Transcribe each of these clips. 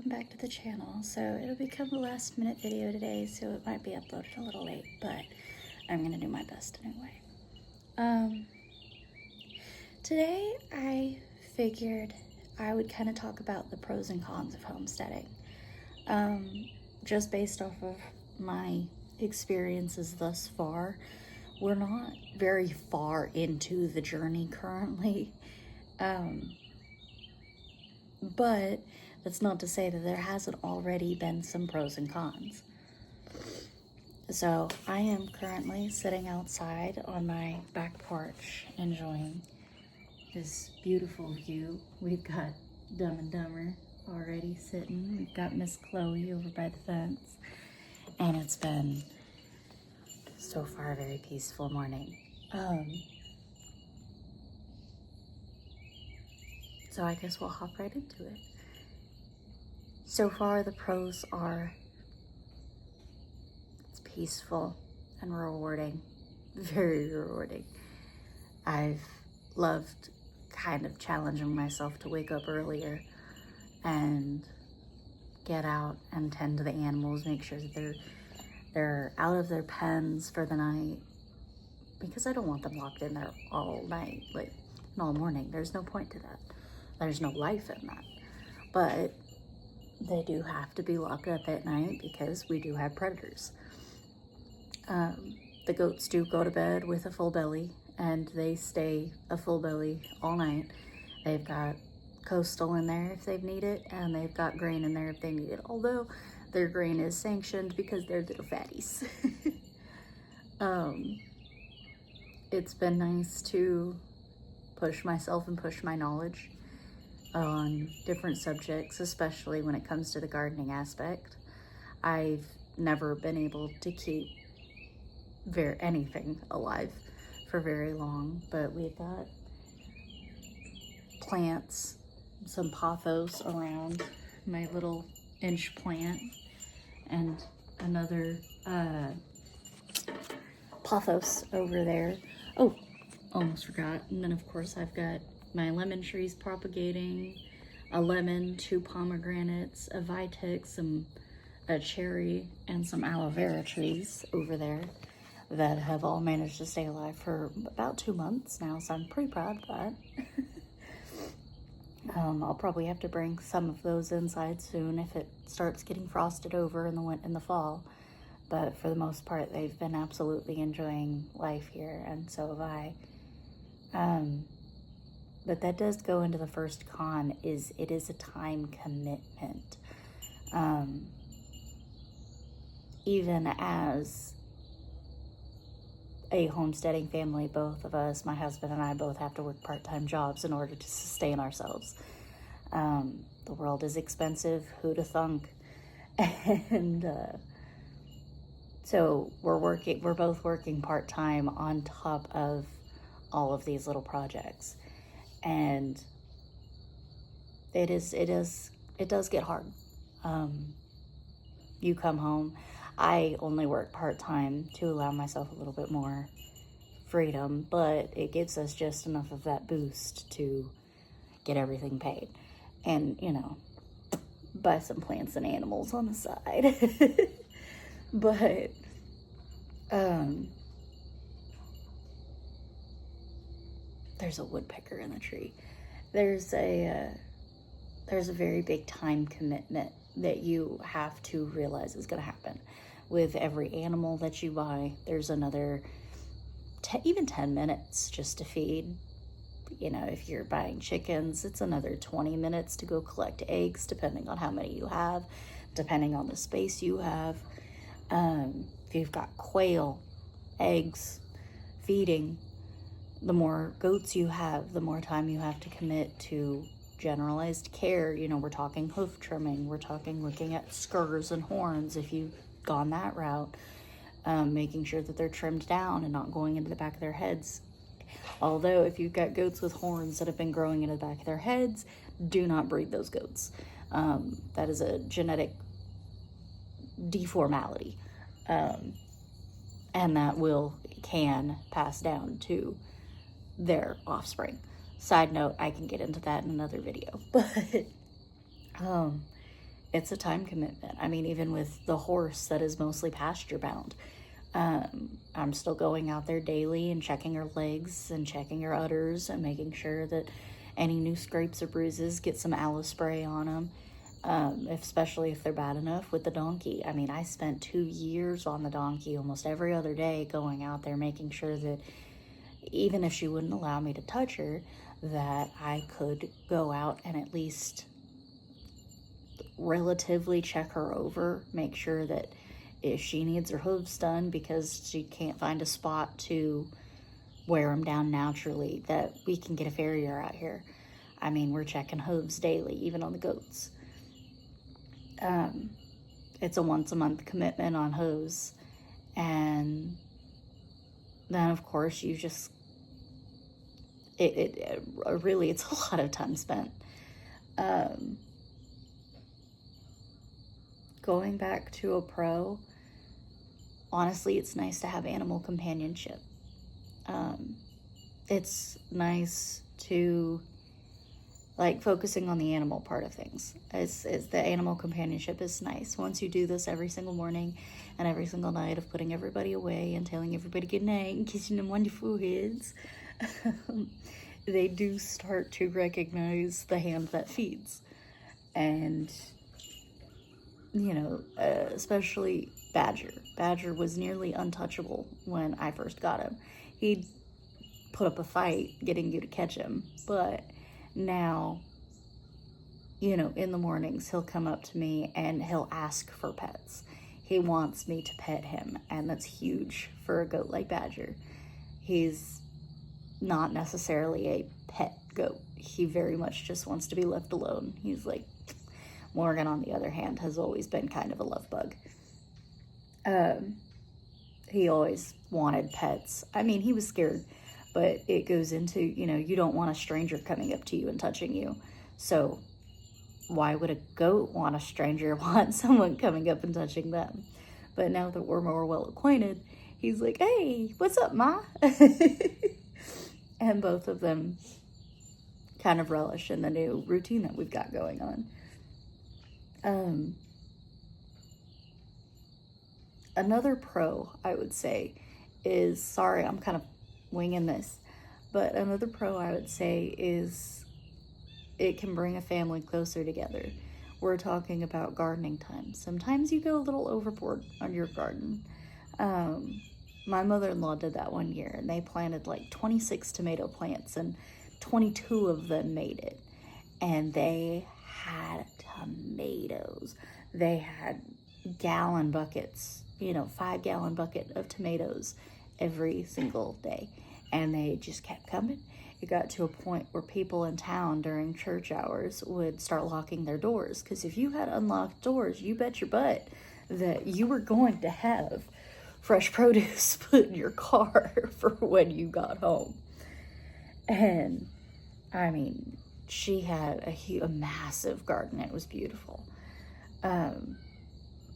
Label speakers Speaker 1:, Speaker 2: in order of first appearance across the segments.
Speaker 1: welcome back to the channel. So it'll become a last minute video today, so it might be uploaded a little late, but I'm gonna do my best anyway. Today I figured I would kind of talk about the pros and cons of homesteading, just based off of my experiences thus far. We're not very far into the journey currently, but that's not to say that there hasn't already been some pros and cons. So I am currently sitting outside on my back porch enjoying this beautiful view. We've got Dumb and Dumber already sitting. We've got Miss Chloe over by the fence. And it's been so far a very peaceful morning. So I guess we'll hop right into it. So far the pros are it's peaceful and rewarding, very rewarding. I've loved kind of challenging myself to wake up earlier and get out and tend to the animals, make sure that they're out of their pens for the night, because I don't want them locked in there all night, like all morning. There's no point to that. There's no life in that. But they do have to be locked up at night because we do have predators. The goats do go to bed with a full belly, and they stay a full belly all night. They've got coastal in there if they need it, and they've got grain in there if they need it, although their grain is sanctioned because they're little fatties. It's been nice to push myself and push my knowledge on different subjects, especially when it comes to the gardening aspect. I've never been able to keep anything alive for very long, but we've got plants, some pothos around, my little inch plant, and another pothos over there. Oh, almost forgot. And then of course I've got my lemon trees propagating, a lemon, 2 pomegranates, a vitex, a cherry, and some aloe vera trees over there that have all managed to stay alive for about 2 months now, so I'm pretty proud of that. I'll probably have to bring some of those inside soon if it starts getting frosted over in the fall, but for the most part they've been absolutely enjoying life here, and so have I. But that does go into the first con, is it is a time commitment. Even as a homesteading family, both of us, my husband and I, both have to work part-time jobs in order to sustain ourselves. The world is expensive, who'da thunk? And so we're both working part-time on top of all of these little projects. And it does get hard. You come home. I only work part-time to allow myself a little bit more freedom, but it gives us just enough of that boost to get everything paid. And, buy some plants and animals on the side. But, there's a woodpecker in the tree. There's a very big time commitment that you have to realize is going to happen. With every animal that you buy, there's another even 10 minutes just to feed. If you're buying chickens, it's another 20 minutes to go collect eggs, depending on how many you have, depending on the space you have. If you've got quail, eggs, feeding, the more goats you have, the more time you have to commit to generalized care. We're talking hoof trimming, we're talking looking at skirts and horns if you've gone that route, making sure that they're trimmed down and not going into the back of their heads. Although if you've got goats with horns that have been growing into the back of their heads, do not breed those goats. That is a genetic deformality, and that can pass down to their offspring. Side note, I can get into that in another video, but it's a time commitment. I mean, even with the horse that is mostly pasture bound, I'm still going out there daily and checking her legs and checking her udders and making sure that any new scrapes or bruises, get some aloe spray on them, especially if they're bad enough. With the donkey, I mean, I spent 2 years on the donkey almost every other day going out there making sure that even if she wouldn't allow me to touch her, that I could go out and at least relatively check her over, make sure that if she needs her hooves done because she can't find a spot to wear them down naturally, that we can get a farrier out here. I mean, we're checking hooves daily, even on the goats. It's a once a month commitment on hooves. And then, of course, you just, really, it's a lot of time spent. Going back to a pro, honestly, it's nice to have animal companionship. It's nice to, like, focusing on the animal part of things. Is the animal companionship is nice. Once you do this every single morning and every single night of putting everybody away and telling everybody good night and kissing them on the foreheads, they do start to recognize the hand that feeds. And, you know, especially Badger. Badger was nearly untouchable when I first got him. He'd put up a fight getting you to catch him, but now, you know, in the mornings he'll come up to me and he'll ask for pets. He wants me to pet him, and that's huge for a goat like Badger. He's not necessarily a pet goat. He very much just wants to be left alone. He's like, Morgan, on the other hand, has always been kind of a love bug. He always wanted pets. I mean, he was scared, but it goes into, you know, you don't want a stranger coming up to you and touching you. So why would a goat want a stranger want someone coming up and touching them? But now that we're more well acquainted, he's like, hey, what's up, Ma? And both of them kind of relish in the new routine that we've got going on. Another pro, I would say, is, sorry, I'm kind of winging this, but another pro I would say is it can bring a family closer together. We're talking about gardening time. Sometimes you go a little overboard on your garden. My mother-in-law did that one year, and they planted like 26 tomato plants, and 22 of them made it. And they had tomatoes. They had gallon buckets, 5-gallon bucket of tomatoes every single day. And they just kept coming. It got to a point where people in town during church hours would start locking their doors. Because if you had unlocked doors, you bet your butt that you were going to have fresh produce put in your car for when you got home. And, I mean, she had a massive garden. It was beautiful.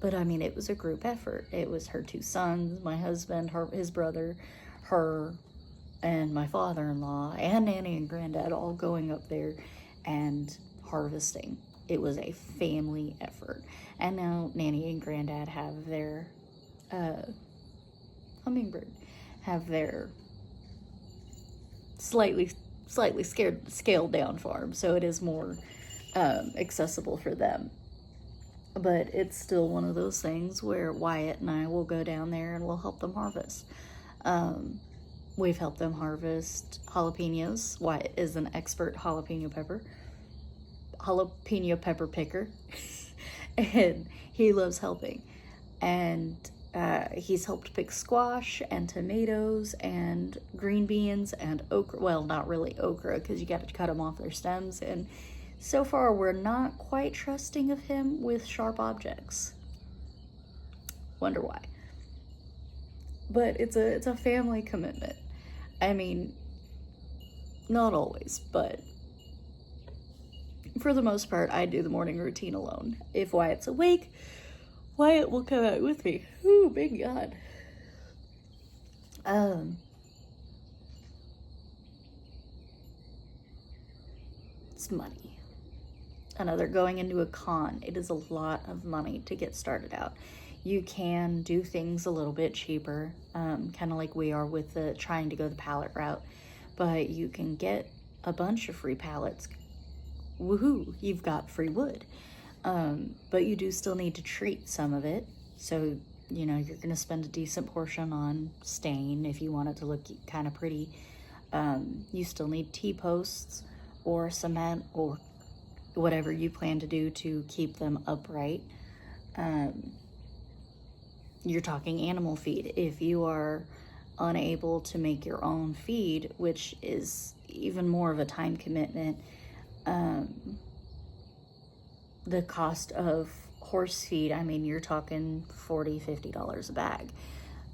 Speaker 1: But, I mean, it was a group effort. It was her 2 sons, my husband, his brother, her, and my father-in-law, and Nanny and Granddad all going up there and harvesting. It was a family effort. And now Nanny and Granddad have their hummingbird, have their slightly scaled down farm, so it is more accessible for them. But it's still one of those things where Wyatt and I will go down there and we'll help them harvest. We've helped them harvest jalapenos. Wyatt is an expert jalapeno pepper picker. And he loves helping. And he's helped pick squash and tomatoes and green beans and okra. Well, not really okra, because you got to cut them off their stems. And so far, we're not quite trusting of him with sharp objects. Wonder why. But it's a family commitment. I mean, not always, but for the most part, I do the morning routine alone. If Wyatt's awake, Wyatt will come out with me. Ooh, big God. It's money. another going into a con. It is a lot of money to get started out. You can do things a little bit cheaper, kind of like we are with the trying to go the pallet route, but you can get a bunch of free pallets. Woohoo, you've got free wood. But you do still need to treat some of it. So, you know, you're going to spend a decent portion on stain if you want it to look kind of pretty. You still need T-posts or cement or whatever you plan to do to keep them upright. You're talking animal feed. If you are unable to make your own feed, which is even more of a time commitment, the cost of horse feed, I mean, you're talking $40, $50 a bag.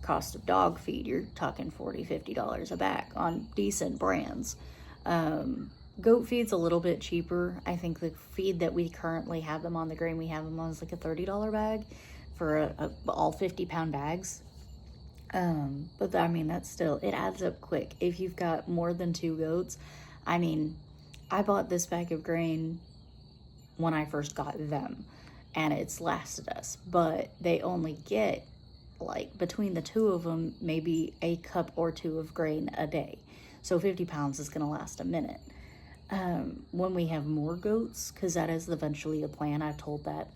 Speaker 1: Cost of dog feed, you're talking $40, $50 a bag on decent brands. Goat feed's a little bit cheaper. I think the feed that we currently have them on, the grain we have them on, is like a $30 bag for all 50-pound bags. But I mean, that's still, it adds up quick. If you've got more than 2 goats, I mean, I bought this bag of grain when I first got them, and it's lasted us, but they only get, like, between the 2 of them, maybe a cup or 2 of grain a day. So 50 pounds is going to last a minute. When we have more goats, because that is eventually a plan, I've told that,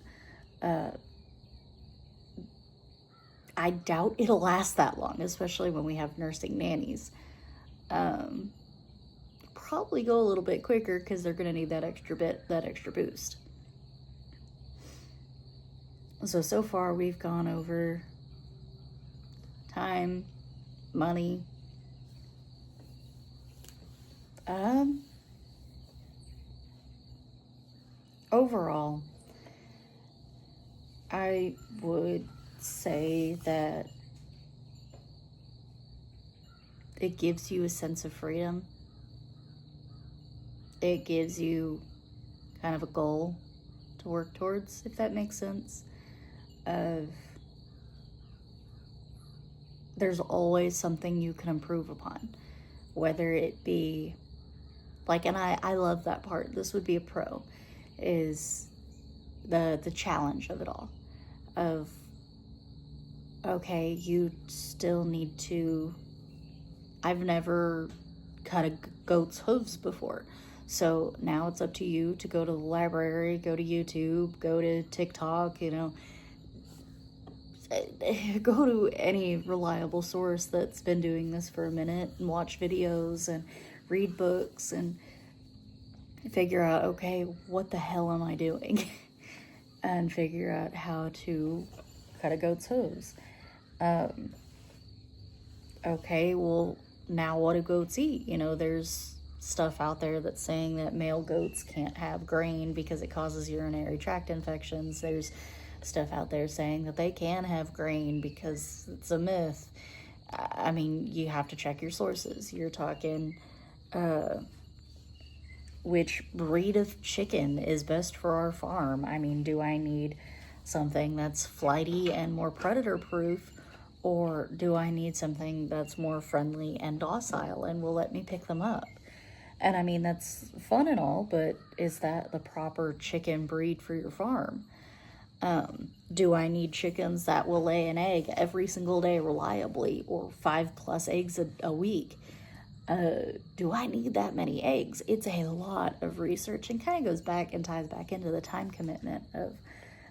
Speaker 1: I doubt it'll last that long, especially when we have nursing nannies. Probably go a little bit quicker because they're going to need that extra boost. So far we've gone over time, money. Overall, I would say that it gives you a sense of freedom. It gives you kind of a goal to work towards, if that makes sense. There's always something you can improve upon, whether it be like, and I love that part. This would be a pro, is the challenge of it all. Of, okay, you still need to, I've never cut a goat's hooves before. So now it's up to you to go to the library, go to YouTube, go to TikTok, you know, go to any reliable source that's been doing this for a minute and watch videos and read books and figure out, okay, what the hell am I doing? And figure out how to cut a goat's hooves. Okay, well, now what do goats eat? You know, there's stuff out there that's saying that male goats can't have grain because it causes urinary tract infections. There's stuff out there saying that they can have grain because it's a myth. I mean, you have to check your sources. You're talking which breed of chicken is best for our farm. I mean, do I need something that's flighty and more predator proof, or do I need something that's more friendly and docile and will let me pick them up? And I mean, that's fun and all, but is that the proper chicken breed for your farm? Do I need chickens that will lay an egg every single day reliably, or 5+ eggs a week? Do I need that many eggs? It's a lot of research, and kind of goes back and ties back into the time commitment of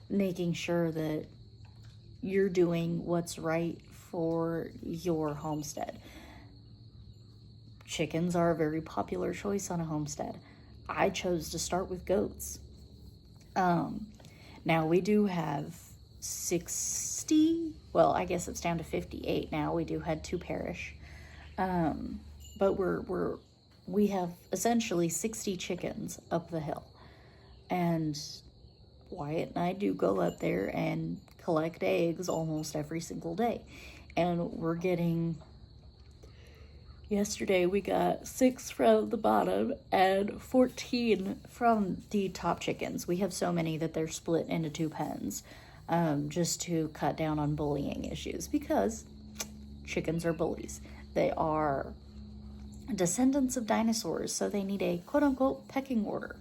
Speaker 1: making sure that you're doing what's right for your homestead. Chickens are a very popular choice on a homestead. I chose to start with goats. Now we do have 60, well, I guess it's down to 58 now. We do had 2 perish. But we have essentially 60 chickens up the hill. And Wyatt and I do go up there and collect eggs almost every single day. And we're getting, yesterday we got 6 from the bottom and 14 from the top chickens. We have so many that they're split into 2 pens, just to cut down on bullying issues, because chickens are bullies. They are descendants of dinosaurs, so they need a quote-unquote pecking order.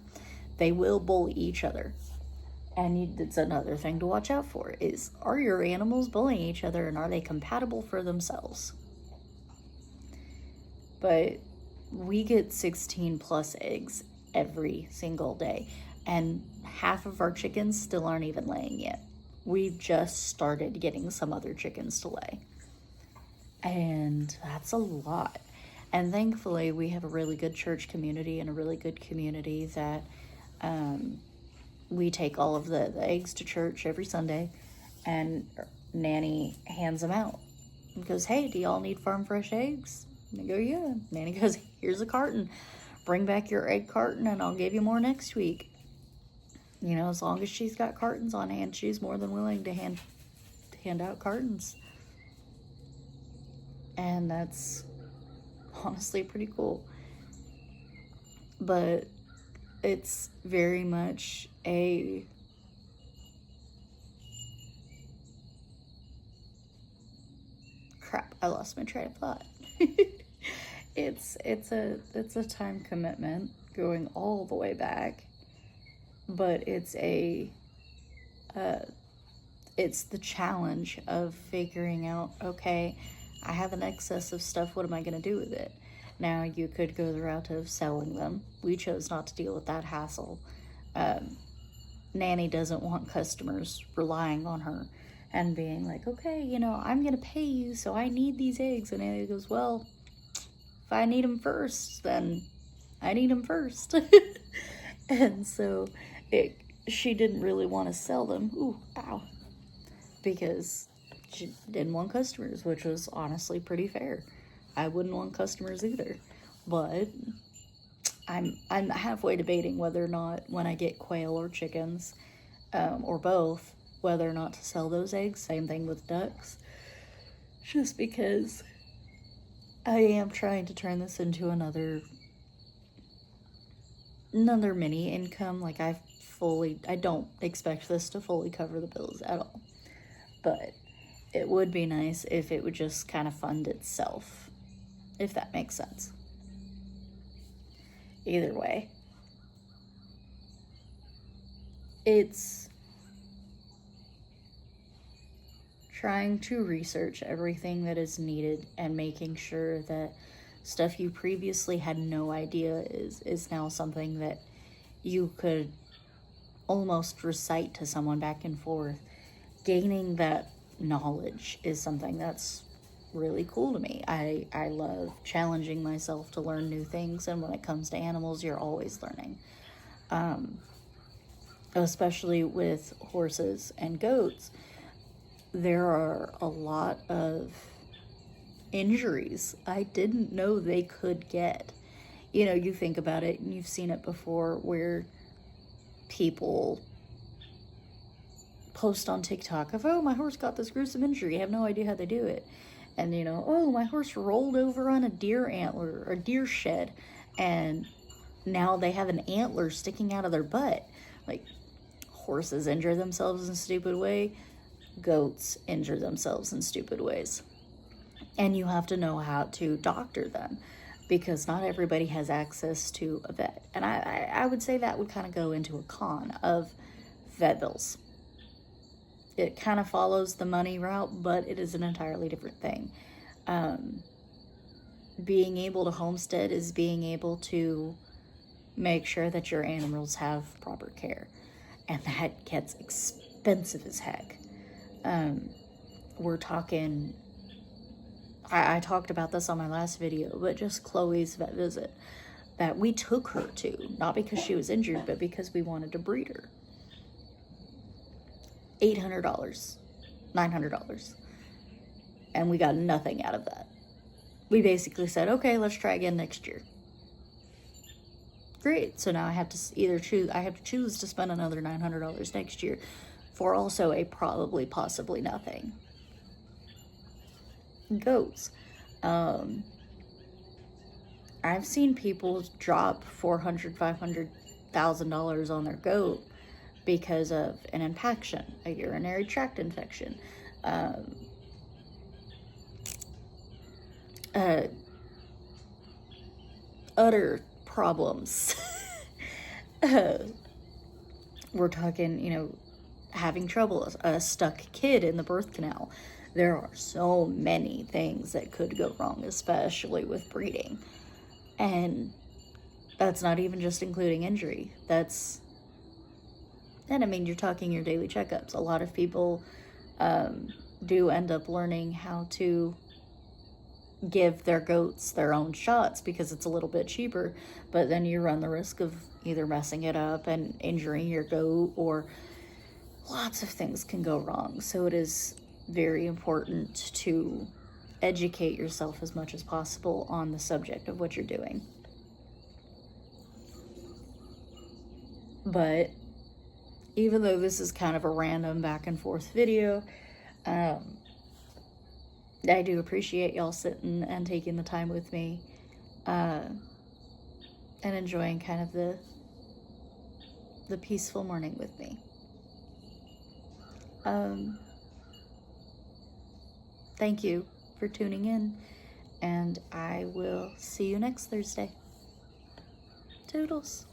Speaker 1: They will bully each other. And it's another thing to watch out for is, are your animals bullying each other and are they compatible for themselves? But we get 16 plus eggs every single day, and half of our chickens still aren't even laying yet. We've just started getting some other chickens to lay. And that's a lot. And thankfully, we have a really good church community and a really good community that we take all of the eggs to church every Sunday, and Nanny hands them out. And goes, hey, do y'all need farm fresh eggs? And they go, yeah. Nanny goes, here's a carton. Bring back your egg carton and I'll give you more next week. You know, as long as she's got cartons on hand, she's more than willing to hand out cartons. And that's honestly pretty cool. But it's very much a crap, I lost my train of thought. It's a time commitment going all the way back, but it's the challenge of figuring out, okay, I have an excess of stuff, what am I going to do with it? Now, you could go the route of selling them. We chose not to deal with that hassle. Nanny doesn't want customers relying on her and being like, okay, you know, I'm going to pay you, so I need these eggs. And Nanny goes, well, if I need them first, then I need them first. And so she didn't really want to sell them. Ooh, ow. Because she didn't want customers, which was honestly pretty fair. I wouldn't want customers either. But I'm halfway debating whether or not, when I get quail or chickens, or both, whether or not to sell those eggs. Same thing with ducks. Just because I am trying to turn this into another mini income. Like, I don't expect this to fully cover the bills at all. But it would be nice if it would just kind of fund itself, if that makes sense. Either way, it's trying to research everything that is needed and making sure that stuff you previously had no idea is now something that you could almost recite to someone back and forth. Gaining that knowledge is something that's really cool to me. I love challenging myself to learn new things, and when it comes to animals, you're always learning. Especially with horses and goats, there are a lot of injuries I didn't know they could get. You know, you think about it, and you've seen it before, where people post on TikTok of, oh, my horse got this gruesome injury, I have no idea how they do it. And, you know, oh, my horse rolled over on a deer antler or deer shed, and now they have an antler sticking out of their butt. Like, horses injure themselves in a stupid way. Goats injure themselves in stupid ways. And you have to know how to doctor them, because not everybody has access to a vet. And I would say that would kind of go into a con of vet bills. It kind of follows the money route, but it is an entirely different thing. Being able to homestead is being able to make sure that your animals have proper care. And that gets expensive as heck. We're talking, I talked about this on my last video, but just Chloe's vet visit that we took her to, not because she was injured, but because we wanted to breed her. $800, $900. And we got nothing out of that. We basically said, okay, let's try again next year. Great. So now I have to choose to spend another $900 next year for also a possibly nothing. Goats. I've seen people drop $400,000, $500,000 on their goat because of an impaction, a urinary tract infection, udder problems, We're talking, having trouble, a stuck kid in the birth canal. There are so many things that could go wrong, especially with breeding. And that's not even just including injury. And I mean, you're talking your daily checkups. A lot of people do end up learning how to give their goats their own shots because it's a little bit cheaper, but then you run the risk of either messing it up and injuring your goat, or lots of things can go wrong. So it is very important to educate yourself as much as possible on the subject of what you're doing. But even though this is kind of a random back and forth video, I do appreciate y'all sitting and taking the time with me, and enjoying kind of the peaceful morning with me. Thank you for tuning in, and I will see you next Thursday. Toodles.